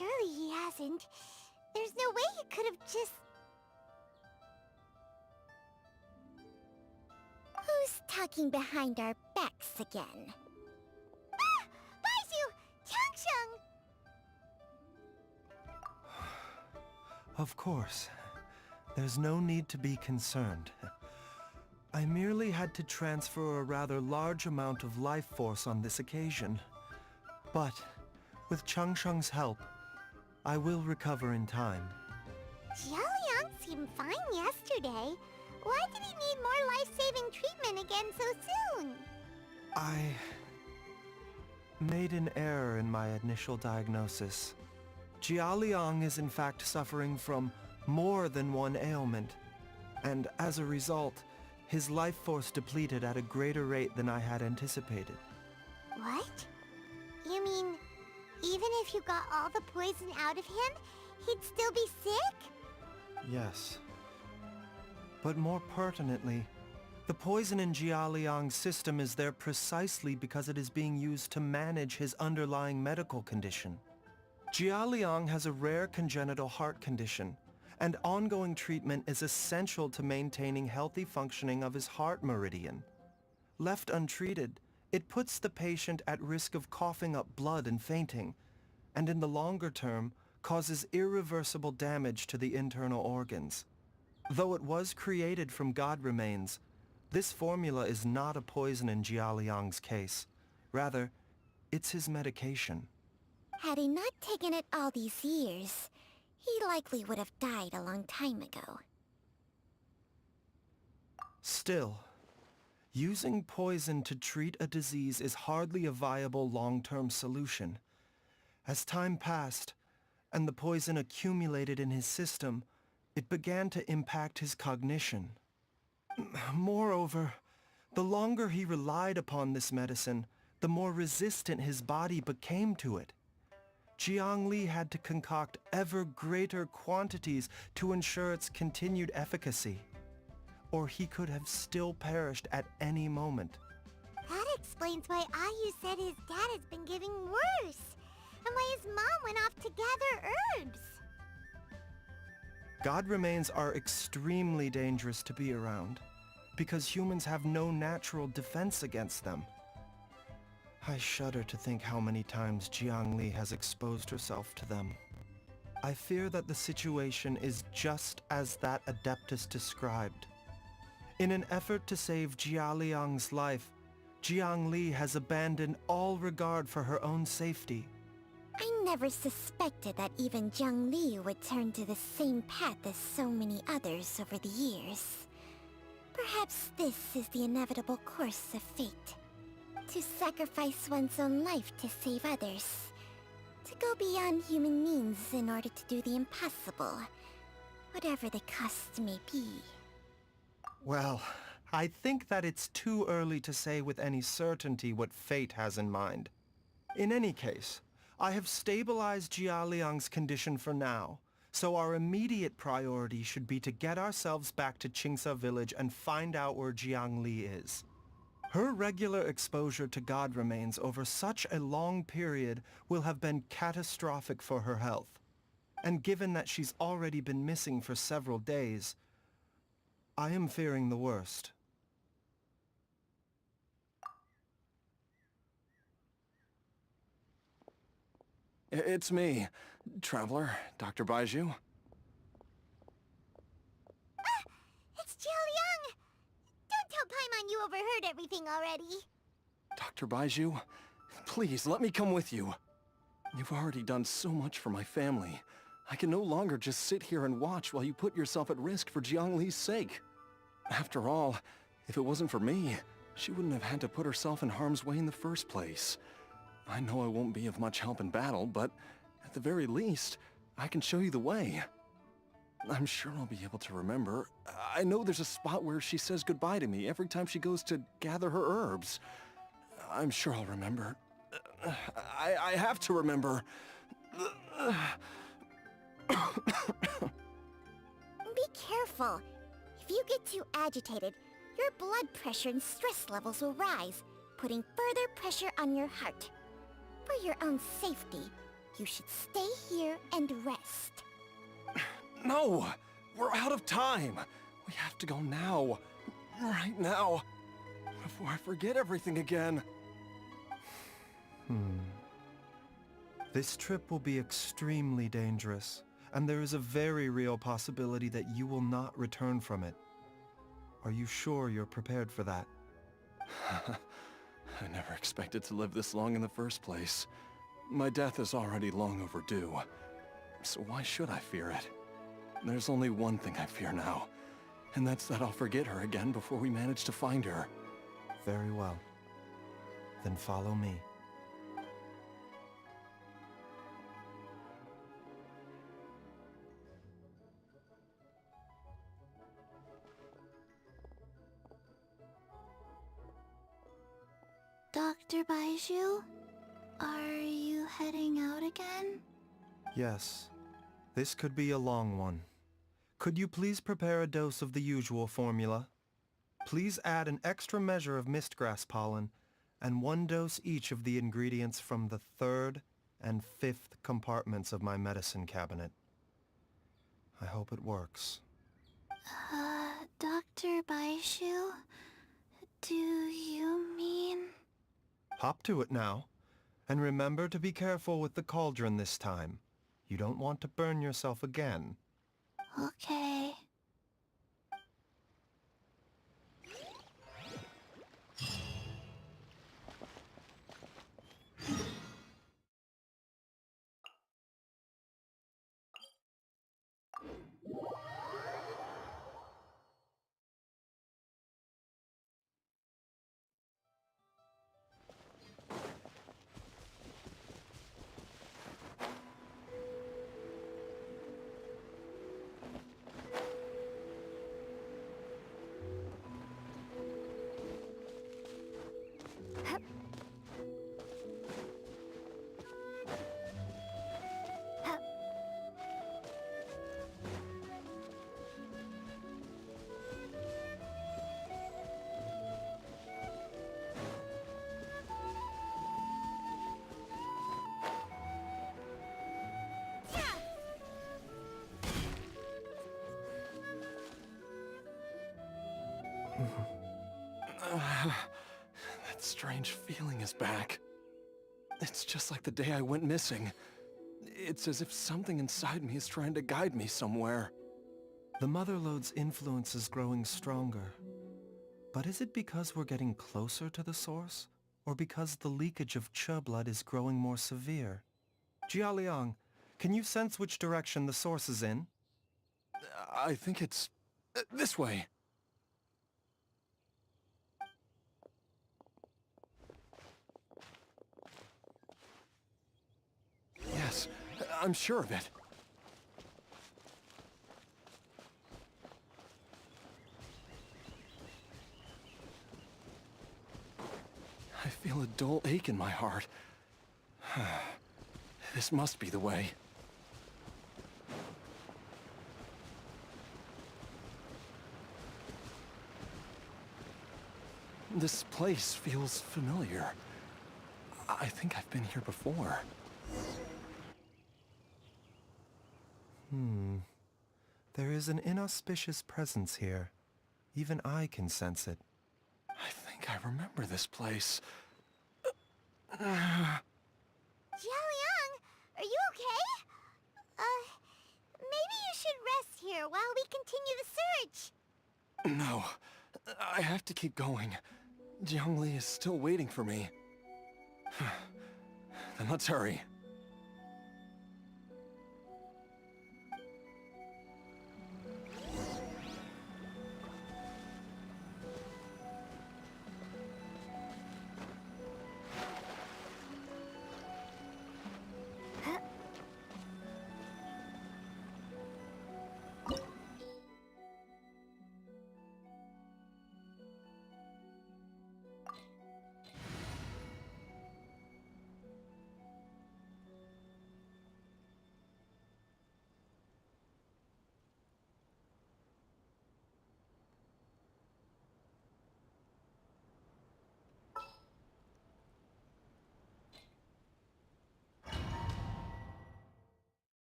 Surely he hasn't. There's no way he could have just... Who's talking behind our backs again? Ah! Baizu! Changsheng! Of course. There's no need to be concerned. I merely had to transfer a rather large amount of life force on this occasion. But, with Changsheng's help, I will recover in time. Jialiang seemed fine yesterday. Why did he need more life-saving treatment again so soon? I made an error in my initial diagnosis. Jialiang is in fact suffering from more than one ailment, and as a result, his life force depleted at a greater rate than I had anticipated. What? You mean, even if you got all the poison out of him, he'd still be sick? Yes. But more pertinently, the poison in Jialiang's system is there precisely because it is being used to manage his underlying medical condition. Jialiang has a rare congenital heart condition, and ongoing treatment is essential to maintaining healthy functioning of his heart meridian. Left untreated, it puts the patient at risk of coughing up blood and fainting, and in the longer term, causes irreversible damage to the internal organs. Though it was created from god remains, this formula is not a poison in Jialiang's case. Rather, it's his medication. Had he not taken it all these years, he likely would have died a long time ago. Still, using poison to treat a disease is hardly a viable long-term solution. As time passed, and the poison accumulated in his system, it began to impact his cognition. Moreover, the longer he relied upon this medicine, the more resistant his body became to it. Jiang Li had to concoct ever greater quantities to ensure its continued efficacy, or he could have still perished at any moment. That explains why Ayu said his dad has been getting worse, and why his mom went off to gather herbs. God remains are extremely dangerous to be around, because humans have no natural defense against them. I shudder to think how many times Jiang Li has exposed herself to them. I fear that the situation is just as that Adeptus described. In an effort to save Jialiang's life, Jiang Li has abandoned all regard for her own safety. I never suspected that even Jiang Li would turn to the same path as so many others over the years. Perhaps this is the inevitable course of fate. To sacrifice one's own life to save others. To go beyond human means in order to do the impossible. Whatever the cost may be. Well, I think that it's too early to say with any certainty what fate has in mind. In any case, I have stabilized Jialiang's condition for now, so our immediate priority should be to get ourselves back to Qingsa village and find out where Jiang Li is. Her regular exposure to god remains over such a long period will have been catastrophic for her health. And given that she's already been missing for several days, I am fearing the worst. It's me, Traveler, Dr. Baizhu. It's Jialiang! Don't tell Paimon you overheard everything already. Dr. Baizhu, please let me come with you. You've already done so much for my family. I can no longer just sit here and watch while you put yourself at risk for Jiang Li's sake. After all, if it wasn't for me, she wouldn't have had to put herself in harm's way in the first place. I know I won't be of much help in battle, but at the very least, I can show you the way. I'm sure I'll be able to remember. I know there's a spot where she says goodbye to me every time she goes to gather her herbs. I'm sure I'll remember. I have to remember. Be careful. If you get too agitated, your blood pressure and stress levels will rise, putting further pressure on your heart. For your own safety, You should stay here and rest. No! We're out of time! We have to go now. Right now. Before I forget everything again. This trip will be extremely dangerous, and there is a very real possibility that you will not return from it. Are you sure you're prepared for that? I never expected to live this long in the first place. My death is already long overdue. So why should I fear it? There's only one thing I fear now, and that's that I'll forget her again before we manage to find her. Very well. Then follow me. Dr. Baizhu, are you heading out again? Yes. This could be a long one. Could you please prepare a dose of the usual formula? Please add an extra measure of mistgrass pollen and 1 dose each of the ingredients from the 3rd and 5th compartments of my medicine cabinet. I hope it works. Dr. Baizhu, do you mean... Hop to it now. And remember to be careful with the cauldron this time. You don't want to burn yourself again. Okay. That strange feeling is back. It's just like the day I went missing. It's as if something inside me is trying to guide me somewhere. The Motherlode's influence is growing stronger. But is it because we're getting closer to the source? Or because the leakage of Che blood is growing more severe? Jialiang, can you sense which direction the source is in? I think it's... this way. Yes, I'm sure of it. I feel a dull ache in my heart. This must be the way. This place feels familiar. I think I've been here before. There is an inauspicious presence here. Even I can sense it. I think I remember this place. Jialiang, are you okay? Maybe you should rest here while we continue the search. No, I have to keep going. Jiangli is still waiting for me. Then let's hurry.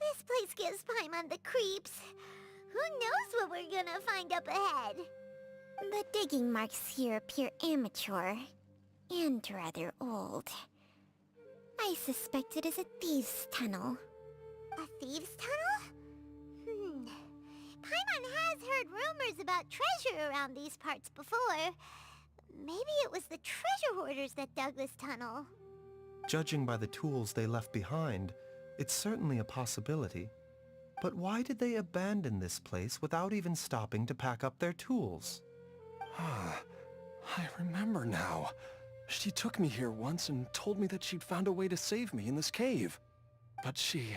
This place gives Paimon the creeps. Who knows what we're gonna find up ahead? The digging marks here appear amateur and rather old. I suspect it is a thieves' tunnel. A thieves' tunnel? Paimon has heard rumors about treasure around these parts before. Maybe it was the treasure hoarders that dug this tunnel. Judging by the tools they left behind, it's certainly a possibility. But why did they abandon this place without even stopping to pack up their tools? I remember now. She took me here once and told me that she'd found a way to save me in this cave. But she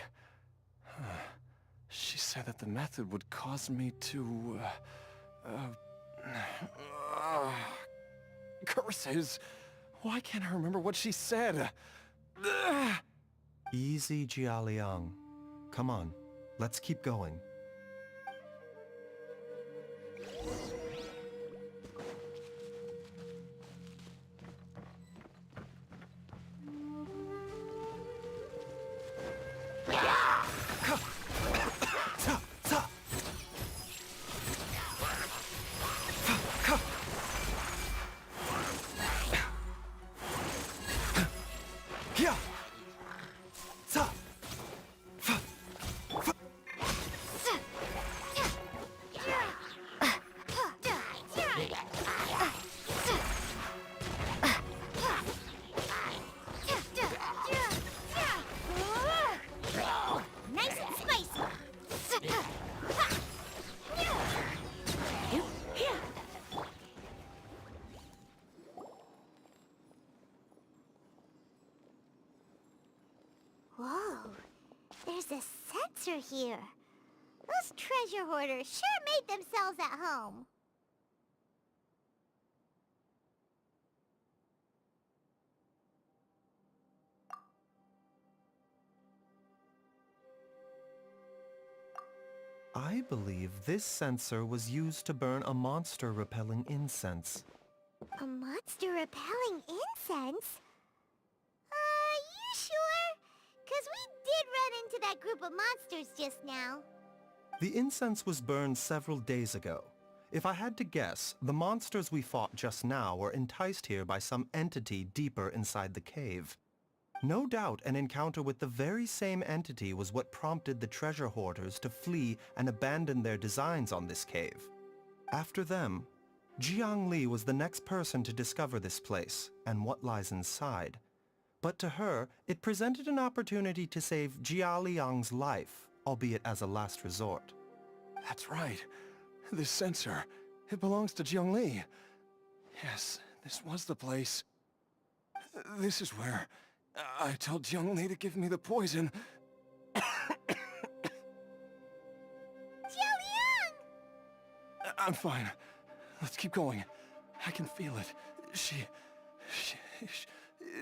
said that the method would cause me to, curses! Why can't I remember what she said? Easy, Jialiang. Come on, let's keep going. Nice and spicy. Whoa, there's a sensor here. Those treasure hoarders sure made themselves at home. I believe this sensor was used to burn a monster-repelling incense. A monster-repelling incense? You sure? 'Cause we did run into that group of monsters just now. The incense was burned several days ago. If I had to guess, the monsters we fought just now were enticed here by some entity deeper inside the cave. No doubt an encounter with the very same entity was what prompted the treasure hoarders to flee and abandon their designs on this cave. After them, Jiang Li was the next person to discover this place and what lies inside. But to her, it presented an opportunity to save Jia Liang's life, albeit as a last resort. That's right. This sensor, it belongs to Jiang Li. Yes, this was the place. This is where I told Jiang Li to give me the poison. Jialiang! I'm fine. Let's keep going. I can feel it. She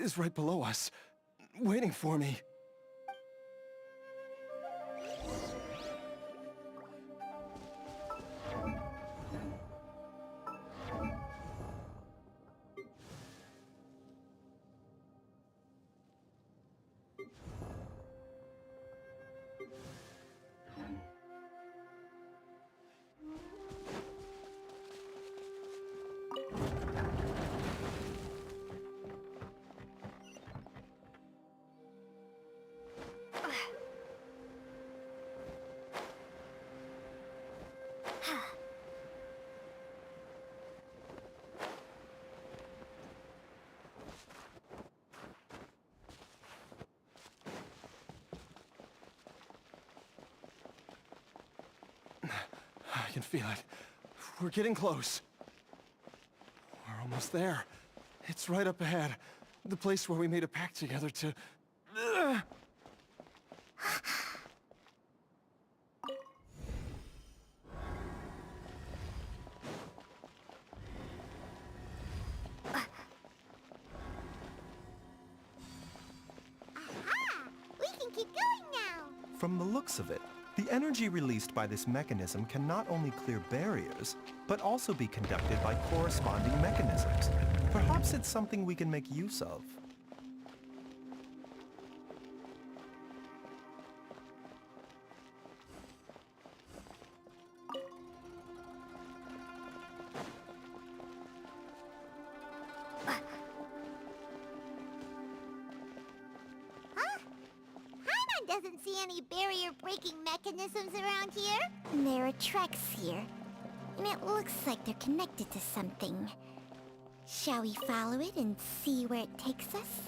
is right below us, waiting for me. I can feel it. We're getting close. We're almost there. It's right up ahead. The place where we made a pact together to... We can keep going now. From the looks of it, the energy released by this mechanism can not only clear barriers, but also be conducted by corresponding mechanisms. Perhaps it's something we can make use of. Huh? Paimon doesn't see any barrier-breaking mechanisms around here. There are tracks here, and it looks like they're connected to something. Shall we follow it and see where it takes us?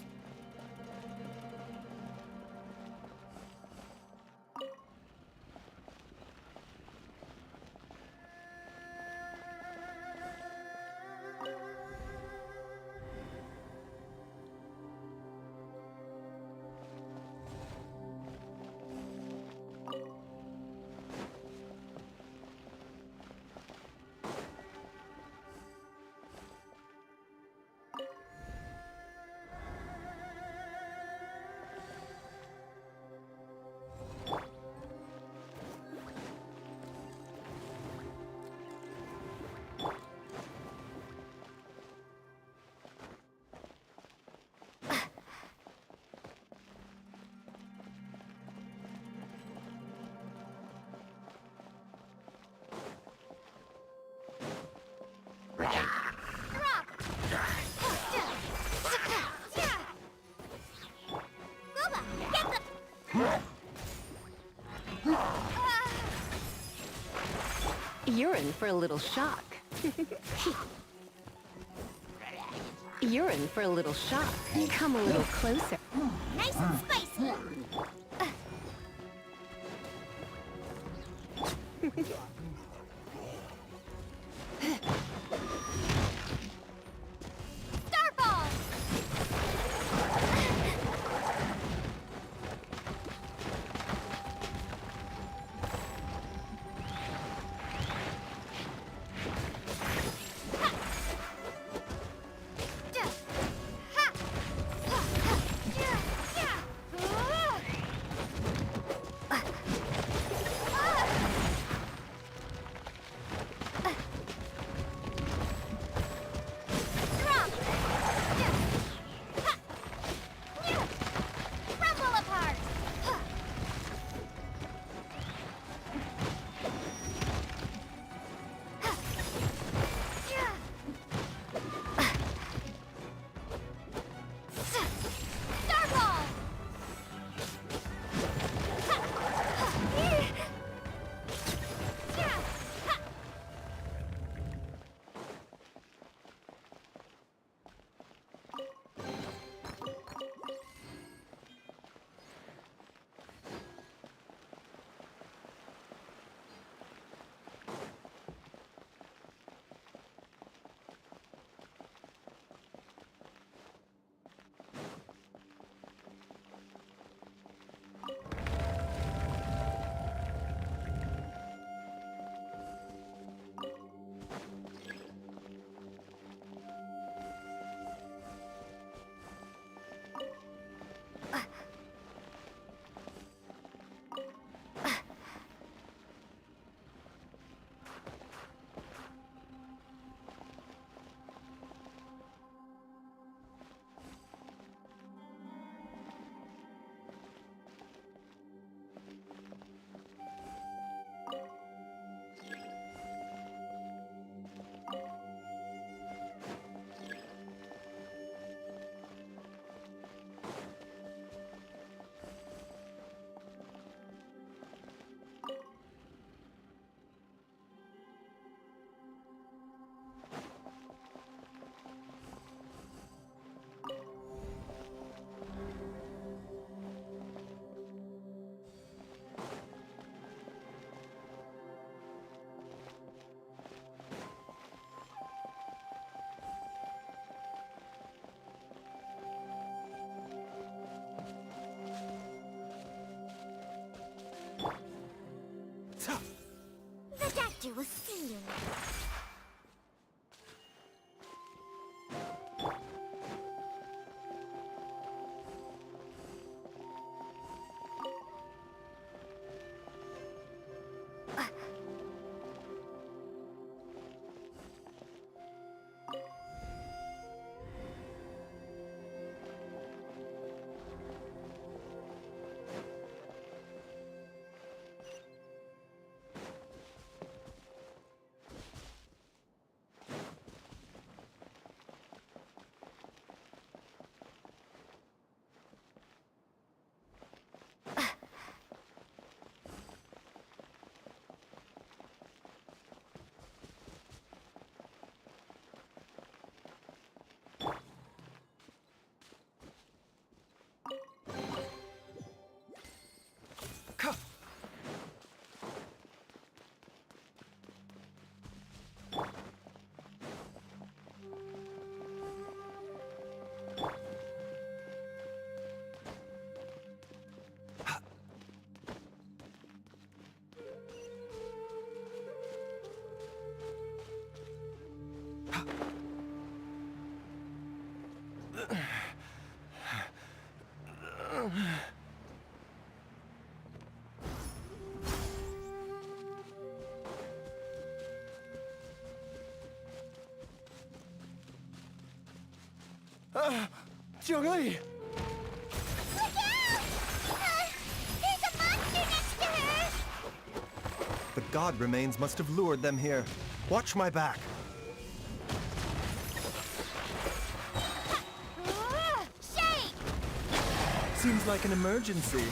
You're in for a little shock. You're in for a little shock. Come a little closer. Nice and spicy! Starball! The doctor will see you now. Jiangli! Look out! There's a monster next to her! The god remains must have lured them here. Watch my back. Shake! Seems like an emergency.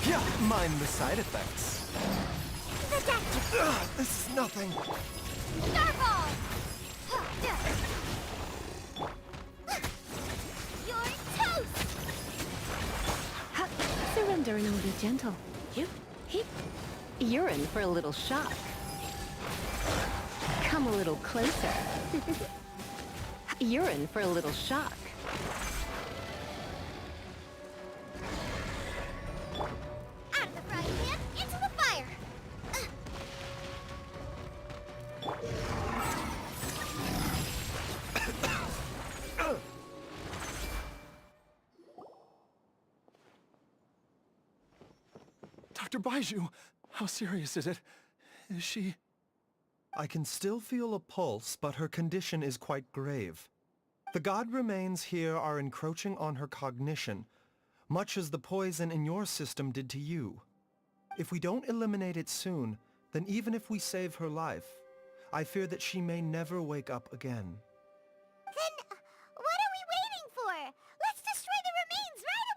Yeah, mind the side effects. The doctor! This is nothing. Starball! You're toast! Surrender and be gentle. You're in for a little shock. Come a little closer. You're in for a little shock. Out of the frying pan, into the fire! Dr. Baiju, how serious is it? Is she... I can still feel a pulse, but her condition is quite grave. The god remains here are encroaching on her cognition, much as the poison in your system did to you. If we don't eliminate it soon, then even if we save her life, I fear that she may never wake up again. Then, what are we waiting for? Let's destroy the remains right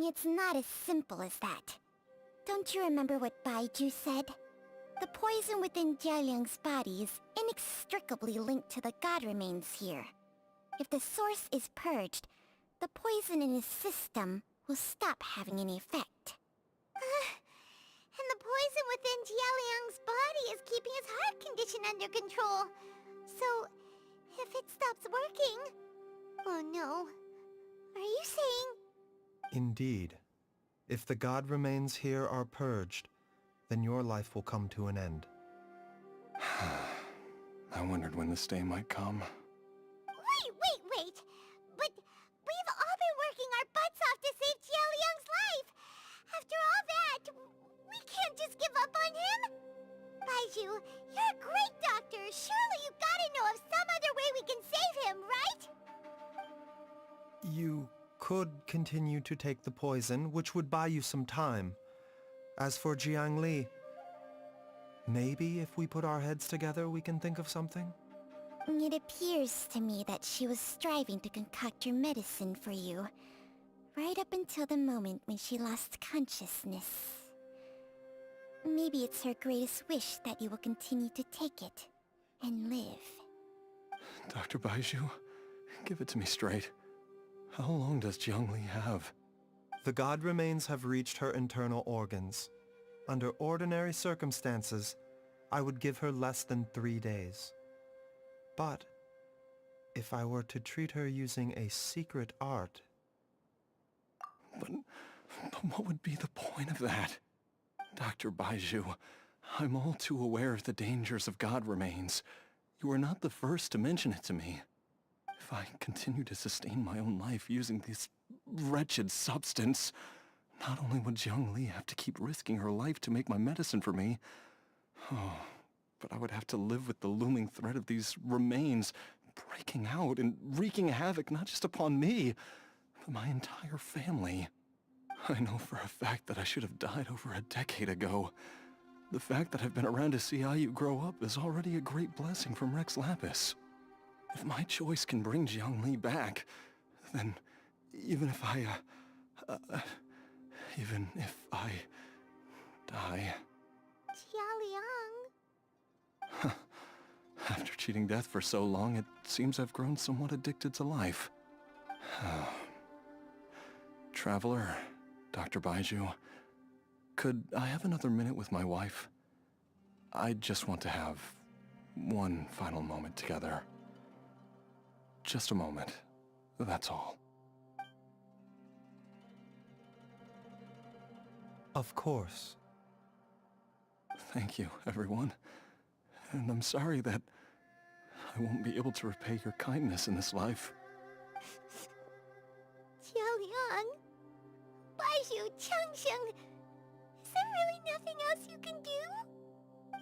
away! It's not as simple as that. Don't you remember what Baiju said? The poison within Jialiang's body is inextricably linked to the god remains here. If the source is purged, the poison in his system will stop having any effect. And the poison within Jialiang's body is keeping his heart condition under control. So, if it stops working... Oh no. Are you saying... Indeed. If the god remains here are purged, then your life will come to an end. I wondered when this day might come. Wait! But we've all been working our butts off to save Jialiang's life! After all that, we can't just give up on him! Baiju, you're a great doctor! Surely you gotta know of some other way we can save him, right? You could continue to take the poison, which would buy you some time. As for Jiangli, maybe if we put our heads together we can think of something? It appears to me that she was striving to concoct your medicine for you, right up until the moment when she lost consciousness. Maybe it's her greatest wish that you will continue to take it, and live. Dr. Baiju, give it to me straight. How long does Jiangli have? The god remains have reached her internal organs. Under ordinary circumstances, I would give her less than 3 days. But if I were to treat her using a secret art... But what would be the point of that? Dr. Baiju, I'm all too aware of the dangers of god remains. You are not the first to mention it to me. If I continue to sustain my own life using this wretched substance, not only would Jiangli have to keep risking her life to make my medicine for me, but I would have to live with the looming threat of these remains breaking out and wreaking havoc not just upon me, but my entire family. I know for a fact that I should have died over a decade ago. The fact that I've been around to see IU grow up is already a great blessing from Rex Lapis. If my choice can bring Jiangli back, then even if I die... Jialiang... After cheating death for so long, it seems I've grown somewhat addicted to life. Traveler, Dr. Baiju, could I have another minute with my wife? I just want to have one final moment together. Just a moment, that's all. Of course. Thank you, everyone. And I'm sorry that I won't be able to repay your kindness in this life. Jialiang... Baiju, Changsheng... Is there really nothing else you can do?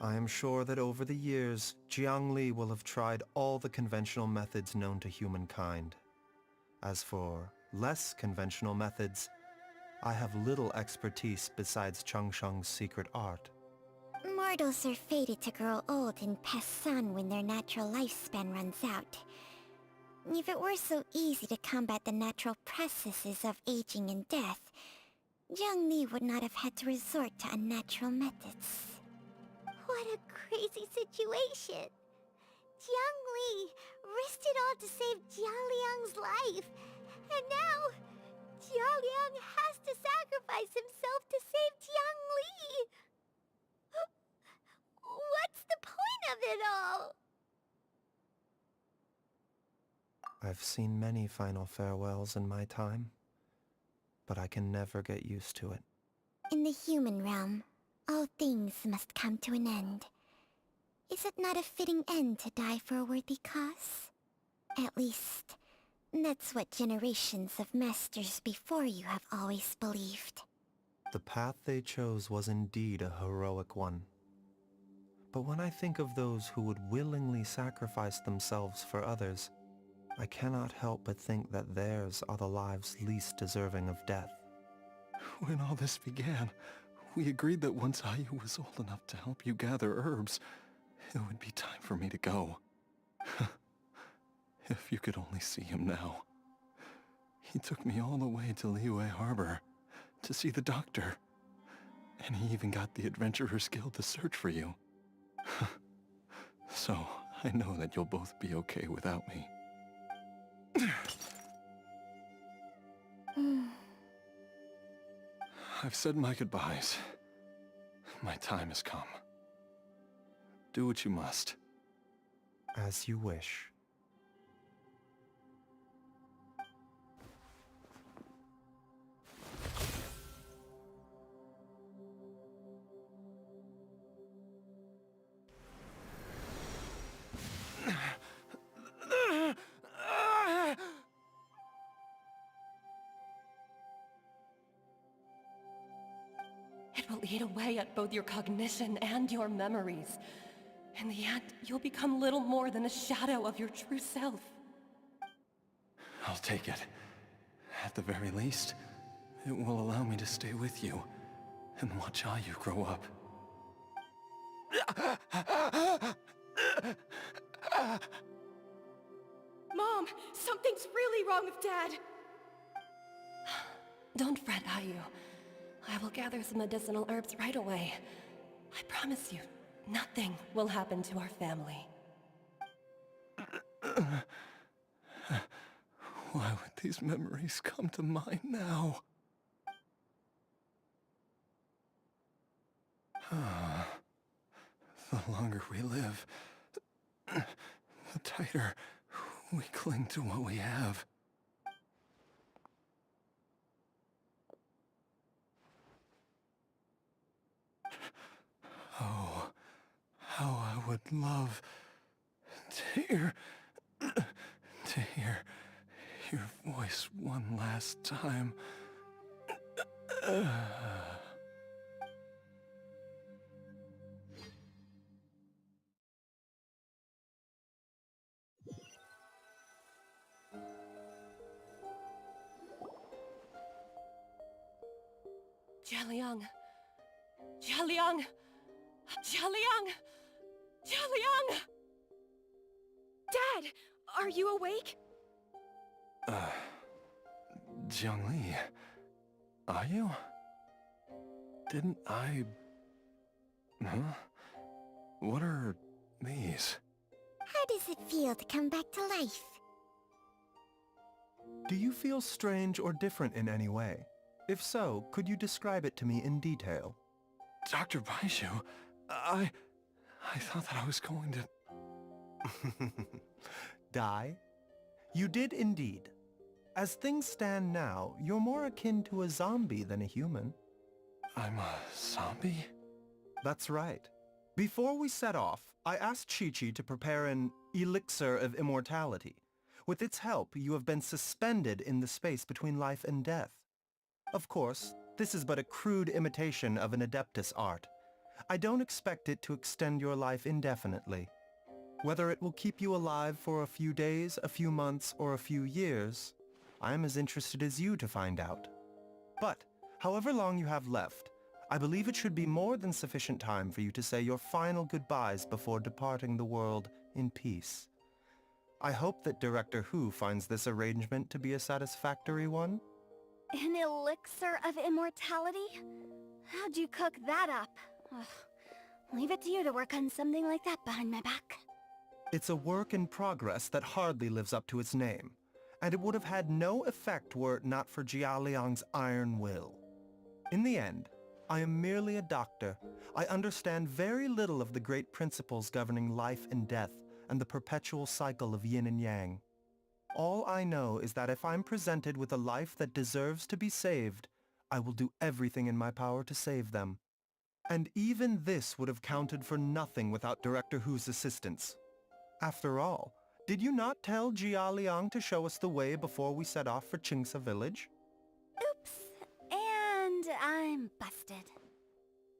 I am sure that over the years, Jiang Li will have tried all the conventional methods known to humankind. As for less conventional methods, I have little expertise besides Changsheng's secret art. Mortals are fated to grow old and pass on when their natural lifespan runs out. If it were so easy to combat the natural processes of aging and death, Jiang Li would not have had to resort to unnatural methods. What a crazy situation! Jiang Li risked it all to save Jialiang's life, and now Jialiang has to sacrifice himself to save Jiang Li! What's the point of it all? I've seen many final farewells in my time, but I can never get used to it. In the human realm, all things must come to an end. Is it not a fitting end to die for a worthy cause? At least, that's what generations of masters before you have always believed. The path they chose was indeed a heroic one. But when I think of those who would willingly sacrifice themselves for others, I cannot help but think that theirs are the lives least deserving of death. When all this began, we agreed that once Ayu was old enough to help you gather herbs, it would be time for me to go. If you could only see him now. He took me all the way to Liyue Harbor to see the doctor. And he even got the Adventurers Guild to search for you. So, I know that you'll both be okay without me. I've said my goodbyes. My time has come. Do what you must. As you wish. It will eat away at both your cognition and your memories. In the end, you'll become little more than a shadow of your true self. I'll take it. At the very least, it will allow me to stay with you and watch Ayu grow up. Mom, something's really wrong with Dad. Don't fret, Ayu. I will gather some medicinal herbs right away. I promise you, nothing will happen to our family. Why would these memories come to mind now? The longer we live, the tighter we cling to what we have. Oh, how I would love to hear your voice one last time. Jialiang! Jialiang! Jialiang! Jialiang! Dad! Are you awake? Jiang Li, are you? Didn't I... Huh? What are these? How does it feel to come back to life? Do you feel strange or different in any way? If so, could you describe it to me in detail? Dr. Baishu, I thought that I was going to... Die? You did indeed. As things stand now, you're more akin to a zombie than a human. I'm a zombie? That's right. Before we set off, I asked Chi-Chi to prepare an elixir of immortality. With its help, you have been suspended in the space between life and death. Of course, this is but a crude imitation of an Adeptus art, I don't expect it to extend your life indefinitely. Whether it will keep you alive for a few days, a few months, or a few years, I am as interested as you to find out. But, however long you have left, I believe it should be more than sufficient time for you to say your final goodbyes before departing the world in peace. I hope that Director Hu finds this arrangement to be a satisfactory one. An elixir of immortality? How'd you cook that up? Ugh. Leave it to you to work on something like that behind my back. It's a work in progress that hardly lives up to its name, and it would have had no effect were it not for Jia Liang's iron will. In the end, I am merely a doctor. I understand very little of the great principles governing life and death and the perpetual cycle of yin and yang. All I know is that if I'm presented with a life that deserves to be saved, I will do everything in my power to save them. And even this would have counted for nothing without Director Hu's assistance. After all, did you not tell Jia Liang to show us the way before we set off for Qingce village? Oops. And I'm busted.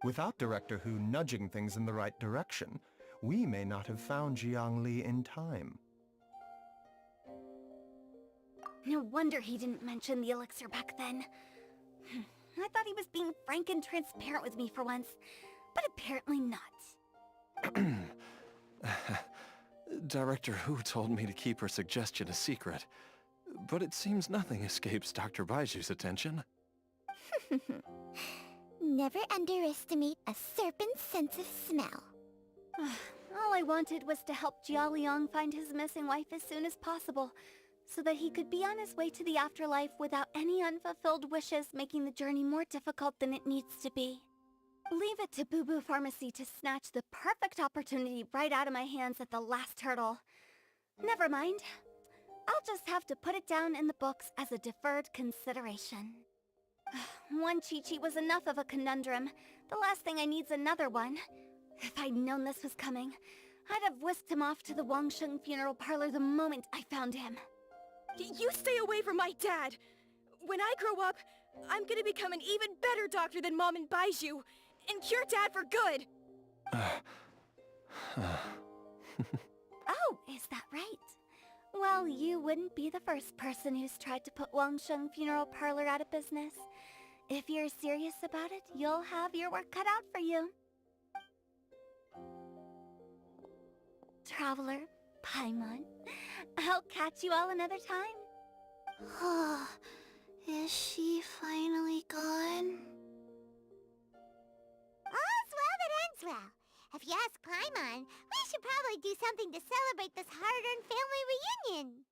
Without Director Hu nudging things in the right direction, we may not have found Jiangli in time. No wonder he didn't mention the elixir back then. I thought he was being frank and transparent with me for once, but apparently not. Director Hu told me to keep her suggestion a secret, but it seems nothing escapes Dr. Baiju's attention. Never underestimate a serpent's sense of smell. All I wanted was to help Jia Liang find his missing wife as soon as possible, so that he could be on his way to the afterlife without any unfulfilled wishes making the journey more difficult than it needs to be. Leave it to Boo Boo Pharmacy to snatch the perfect opportunity right out of my hands at the last hurdle. Never mind. I'll just have to put it down in the books as a deferred consideration. One Chi-Chi was enough of a conundrum. The last thing I need's another one. If I'd known this was coming, I'd have whisked him off to the Wangsheng funeral parlor the moment I found him. You stay away from my dad! When I grow up, I'm gonna become an even better doctor than Mom and Baizhu, and cure Dad for good! Oh, is that right? Well, you wouldn't be the first person who's tried to put Wangsheng Funeral Parlor out of business. If you're serious about it, you'll have your work cut out for you. Traveler, Paimon, I'll catch you all another time. Is she finally gone? All's well that ends well. If you ask Paimon, we should probably do something to celebrate this hard-earned family reunion.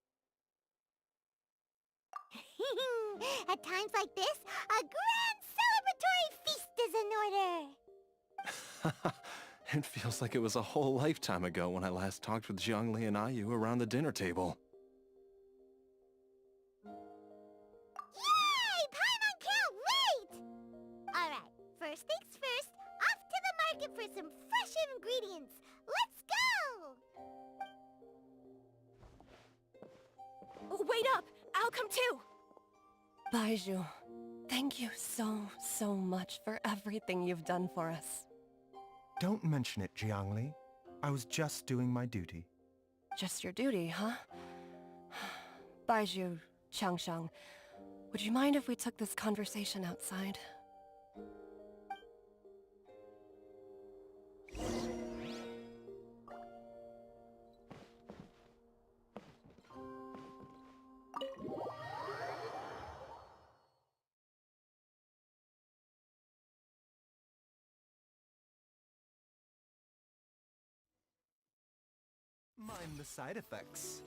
At times like this, a grand celebratory feast is in order. It feels like it was a whole lifetime ago when I last talked with Zhongli and Ayu around the dinner table. Yay! Paimon can't wait! Alright, first things first, off to the market for some fresh ingredients. Let's go! Wait up! I'll come too! Baizhu, thank you so much for everything you've done for us. Don't mention it, Jiangli. I was just doing my duty. Just your duty, huh? Baizhu, Changsheng, would you mind if we took this conversation outside? Mind the side effects.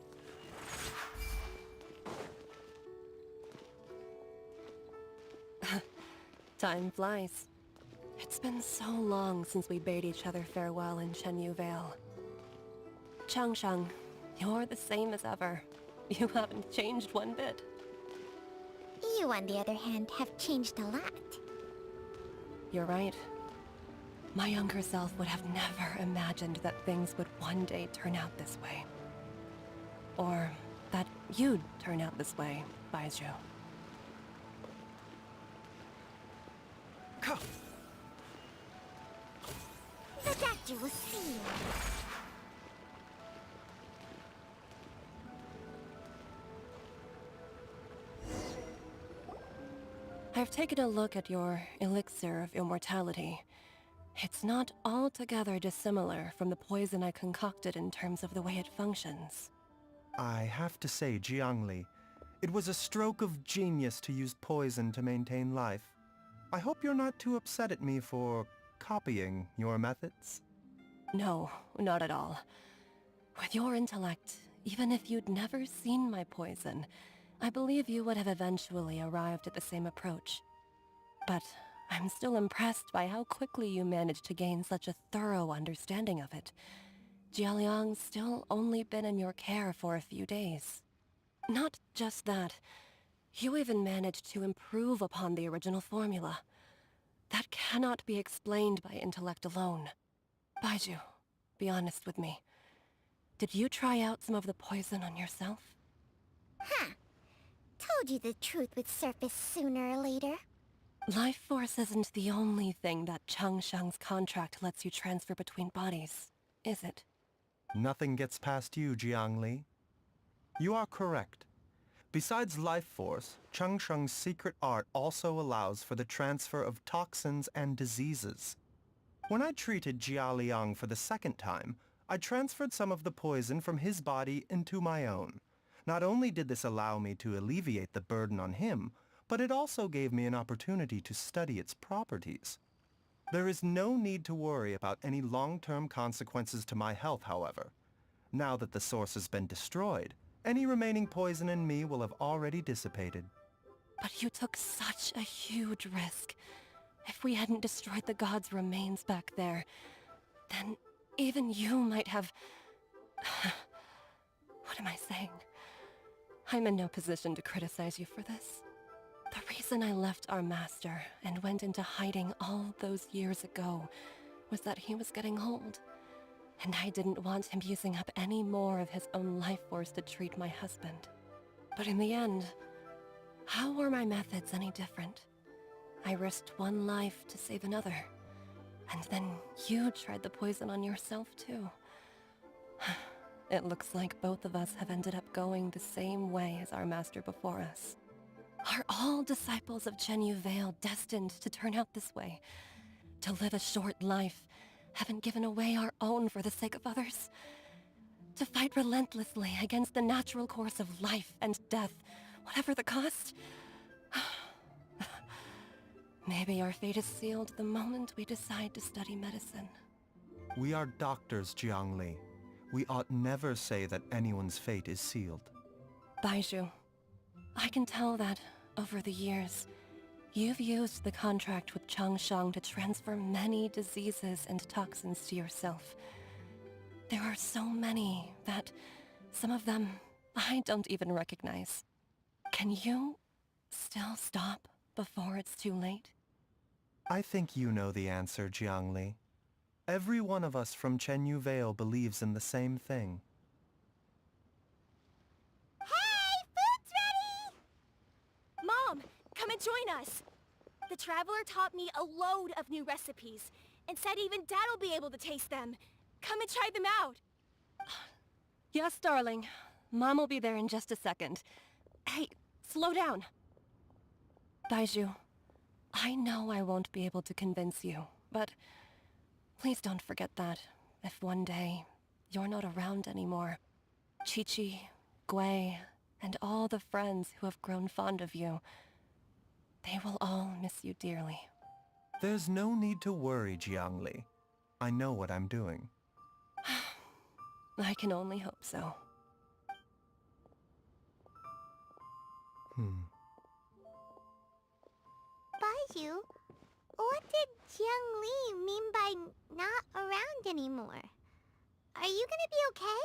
Time flies. It's been so long since we bade each other farewell in Chenyu Vale. Changsheng, you're the same as ever. You haven't changed one bit. You, on the other hand, have changed a lot. You're right. My younger self would have never imagined that things would one day turn out this way. Or that you'd turn out this way, Baizhu. master will see you. I've taken a look at your elixir of immortality. It's not altogether dissimilar from the poison I concocted in terms of the way it functions. I have to say, Jiangli, it was a stroke of genius to use poison to maintain life. I hope you're not too upset at me for copying your methods. No, not at all. With your intellect, even if you'd never seen my poison, I believe you would have eventually arrived at the same approach. But I'm still impressed by how quickly you managed to gain such a thorough understanding of it. Jialiang's still only been in your care for a few days. Not just that, you even managed to improve upon the original formula. That cannot be explained by intellect alone. Baizhu, be honest with me. Did you try out some of the poison on yourself? Huh. Told you the truth would surface sooner or later. Life force isn't the only thing that Changsheng's contract lets you transfer between bodies, is it? Nothing gets past you, Jiangli. You are correct. Besides life force, Changsheng's secret art also allows for the transfer of toxins and diseases. When I treated Jia Liang for the second time, I transferred some of the poison from his body into my own. Not only did this allow me to alleviate the burden on him, but it also gave me an opportunity to study its properties. There is no need to worry about any long-term consequences to my health, however. Now that the source has been destroyed, any remaining poison in me will have already dissipated. But you took such a huge risk. If we hadn't destroyed the god's remains back there, then even you might have... What am I saying? I'm in no position to criticize you for this. The reason I left our master and went into hiding all those years ago was that he was getting old, and I didn't want him using up any more of his own life force to treat my husband. But in the end, how were my methods any different? I risked one life to save another, and then you tried the poison on yourself too. It looks like both of us have ended up going the same way as our master before us. Are all disciples of Chenyu Vale destined to turn out this way? To live a short life, having given away our own for the sake of others? To fight relentlessly against the natural course of life and death, whatever the cost? Maybe our fate is sealed the moment we decide to study medicine. We are doctors, Jiangli. We ought never say that anyone's fate is sealed. Baizhu, I can tell that, over the years, you've used the contract with Changsheng to transfer many diseases and toxins to yourself. There are so many that, some of them, I don't even recognize. Can you still stop before it's too late? I think you know the answer, Jiangli. Every one of us from Chenyu Vale believes in the same thing. Hey! Food's ready! Mom, come and join us. The Traveler taught me a load of new recipes and said even Dad will be able to taste them. Come and try them out. Yes, darling. Mom will be there in just a second. Hey, slow down. Baizhu, I know I won't be able to convince you, but please don't forget that if one day you're not around anymore, Chi-Chi, Gui, and all the friends who have grown fond of you, they will all miss you dearly. There's no need to worry, Jiangli. I know what I'm doing. I can only hope so. Baizhu, what did Jiang Li mean by not around anymore? Are you gonna be okay?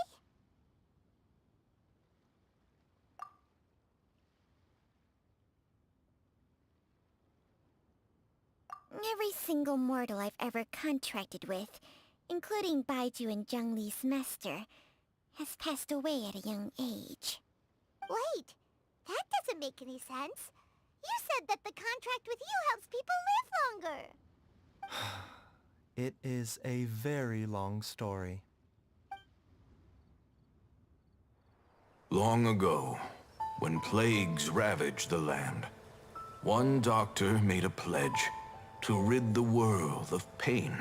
Every single mortal I've ever contracted with, including Baizhu and Jiang Li's master, has passed away at a young age. Wait, that doesn't make any sense. You said that the contract with you helps people live longer. It is a very long story. Long ago, when plagues ravaged the land, one doctor made a pledge to rid the world of pain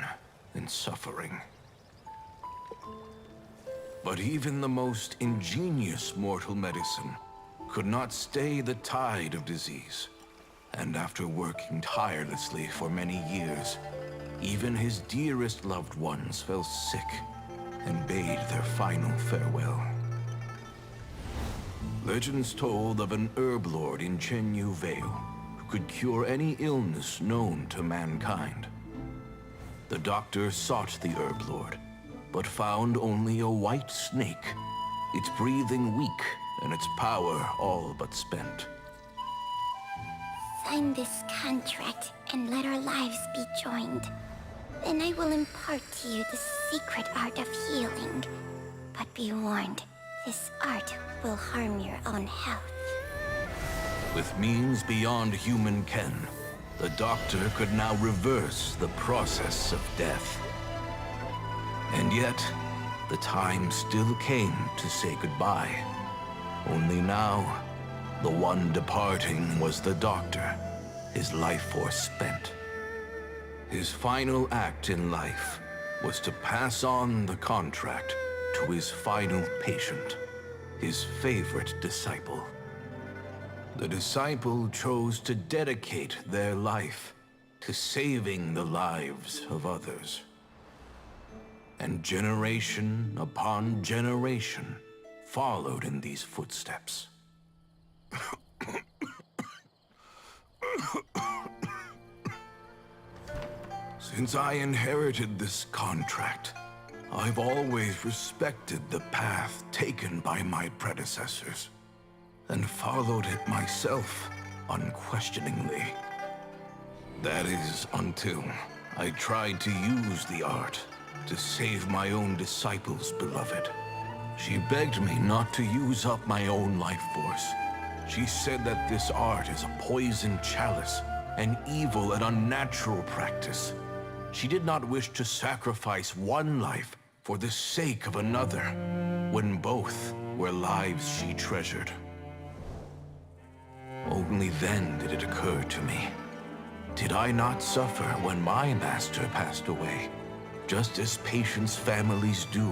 and suffering. But even the most ingenious mortal medicine could not stay the tide of disease. And after working tirelessly for many years, even his dearest loved ones fell sick and bade their final farewell. Legends told of an herb lord in Chenyu Vale who could cure any illness known to mankind. The doctor sought the herb lord, but found only a white snake, its breathing weak and its power all but spent. Sign this contract and let our lives be joined. Then I will impart to you the secret art of healing. But be warned, this art will harm your own health. With means beyond human ken, the doctor could now reverse the process of death. And yet, the time still came to say goodbye. Only now, the one departing was the doctor, his life force spent. His final act in life was to pass on the contract to his final patient, his favorite disciple. The disciple chose to dedicate their life to saving the lives of others. And generation upon generation followed in these footsteps. Since I inherited this contract, I've always respected the path taken by my predecessors, and followed it myself unquestioningly. That is, until I tried to use the art to save my own disciple's beloved. She begged me not to use up my own life force. She said that this art is a poison chalice, an evil and unnatural practice. She did not wish to sacrifice one life for the sake of another, when both were lives she treasured. Only then did it occur to me. Did I not suffer when my master passed away, just as patients' families do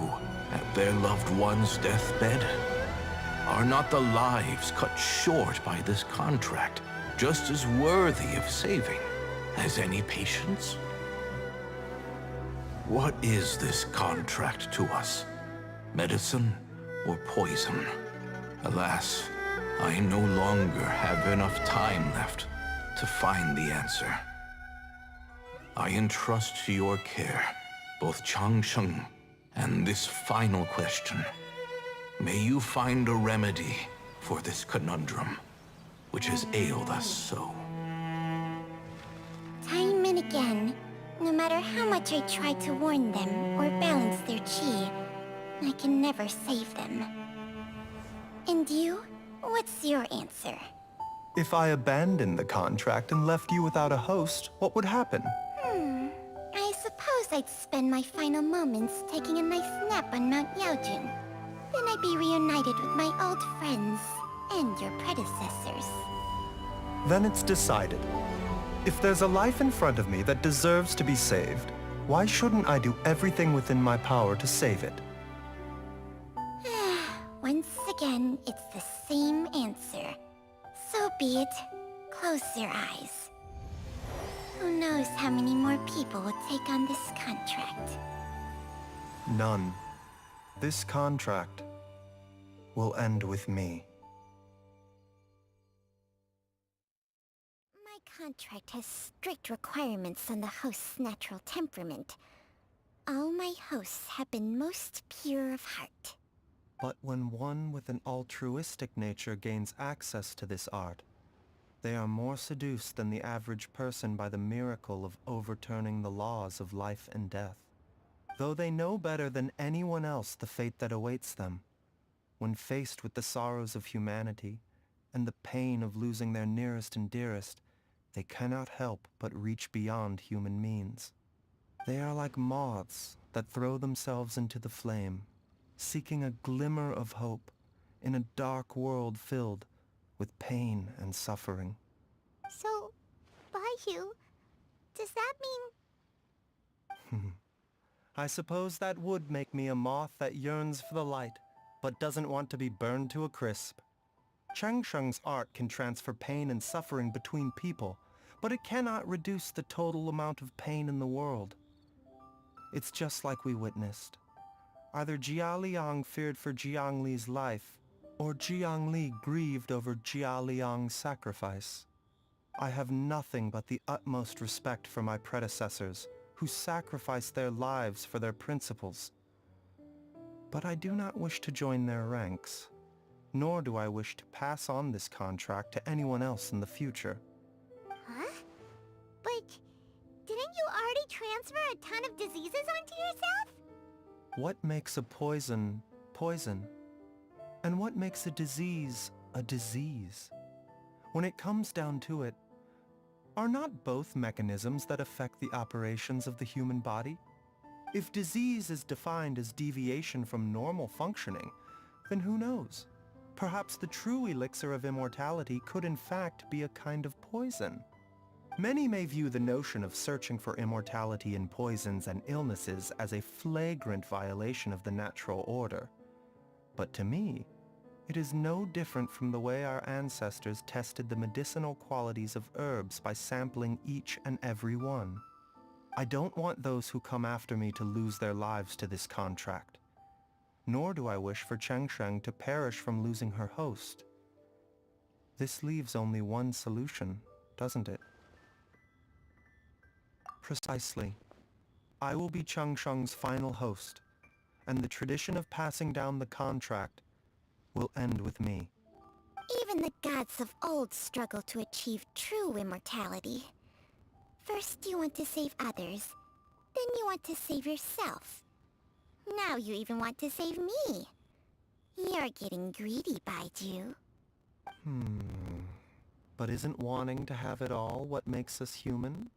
at their loved one's deathbed? Are not the lives cut short by this contract just as worthy of saving as any patients? What is this contract to us? Medicine or poison? Alas, I no longer have enough time left to find the answer. I entrust to your care both Changsheng and this final question. May you find a remedy for this conundrum, which has ailed us so. Time and again, no matter how much I try to warn them or balance their chi, I can never save them. And you? What's your answer? If I abandoned the contract and left you without a host, what would happen? I suppose I'd spend my final moments taking a nice nap on Mount Yaojun. Then I'd be reunited with my old friends and your predecessors. Then it's decided. If there's a life in front of me that deserves to be saved, why shouldn't I do everything within my power to save it? Once again, it's the same answer. So be it. Close your eyes. Who knows how many more people will take on this contract? None. This contract will end with me. My contract has strict requirements on the host's natural temperament. All my hosts have been most pure of heart. But when one with an altruistic nature gains access to this art, they are more seduced than the average person by the miracle of overturning the laws of life and death. Though they know better than anyone else the fate that awaits them, when faced with the sorrows of humanity and the pain of losing their nearest and dearest, they cannot help but reach beyond human means. They are like moths that throw themselves into the flame, seeking a glimmer of hope in a dark world filled with pain and suffering. So, Baiju, does that mean... I suppose that would make me a moth that yearns for the light, but doesn't want to be burned to a crisp. Cheng Sheng's art can transfer pain and suffering between people, but it cannot reduce the total amount of pain in the world. It's just like we witnessed. Either Jia Liang feared for Jiang Li's life, or Jiang Li grieved over Jia Liang's sacrifice. I have nothing but the utmost respect for my predecessors, who sacrificed their lives for their principles. But I do not wish to join their ranks, nor do I wish to pass on this contract to anyone else in the future. Huh? But didn't you already transfer a ton of diseases onto yourself? What makes a poison, poison? And what makes a disease? When it comes down to it, are not both mechanisms that affect the operations of the human body? If disease is defined as deviation from normal functioning, then who knows? Perhaps the true elixir of immortality could in fact be a kind of poison. Many may view the notion of searching for immortality in poisons and illnesses as a flagrant violation of the natural order. But to me, it is no different from the way our ancestors tested the medicinal qualities of herbs by sampling each and every one. I don't want those who come after me to lose their lives to this contract. Nor do I wish for Cheng Sheng to perish from losing her host. This leaves only one solution, doesn't it? Precisely. I will be Cheng Sheng's final host, and the tradition of passing down the contract will end with me. Even the gods of old struggle to achieve true immortality. First you want to save others, then you want to save yourself. Now you even want to save me. You're getting greedy, Baiju. But isn't wanting to have it all what makes us human?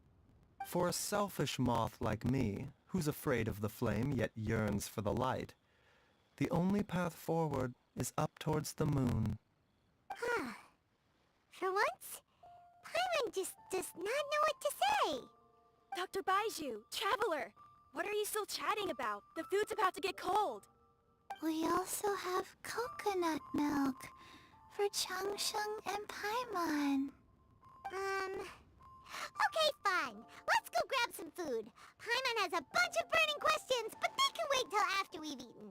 For a selfish moth like me, who's afraid of the flame yet yearns for the light, the only path forward is up towards the moon. For once, Paimon just does not know what to say. Dr. Baiju, Traveler, what are you still chatting about? The food's about to get cold. We also have coconut milk for Changsheng and Paimon. Okay, fine. Let's go grab some food. Paimon has a bunch of burning questions, but they can wait till after we've eaten.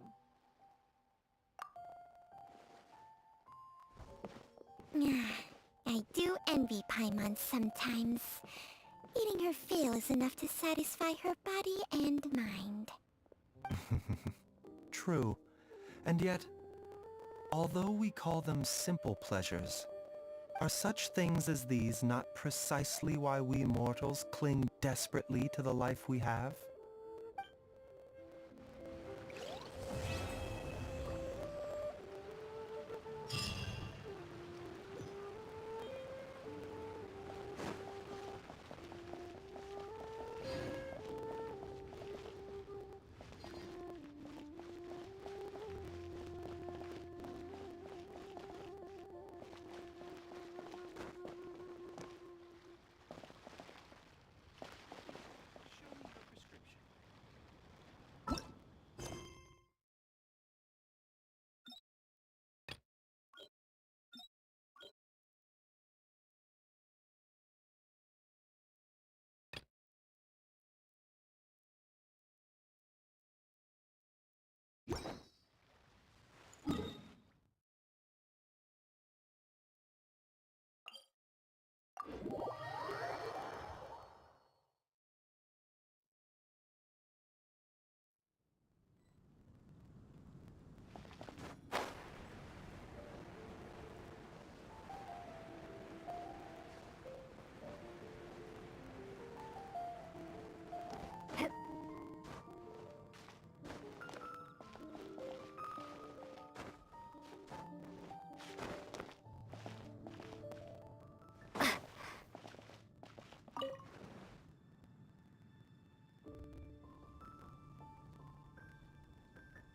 I do envy Paimon sometimes. Eating her fill is enough to satisfy her body and mind. True. And yet, although we call them simple pleasures, are such things as these not precisely why we mortals cling desperately to the life we have?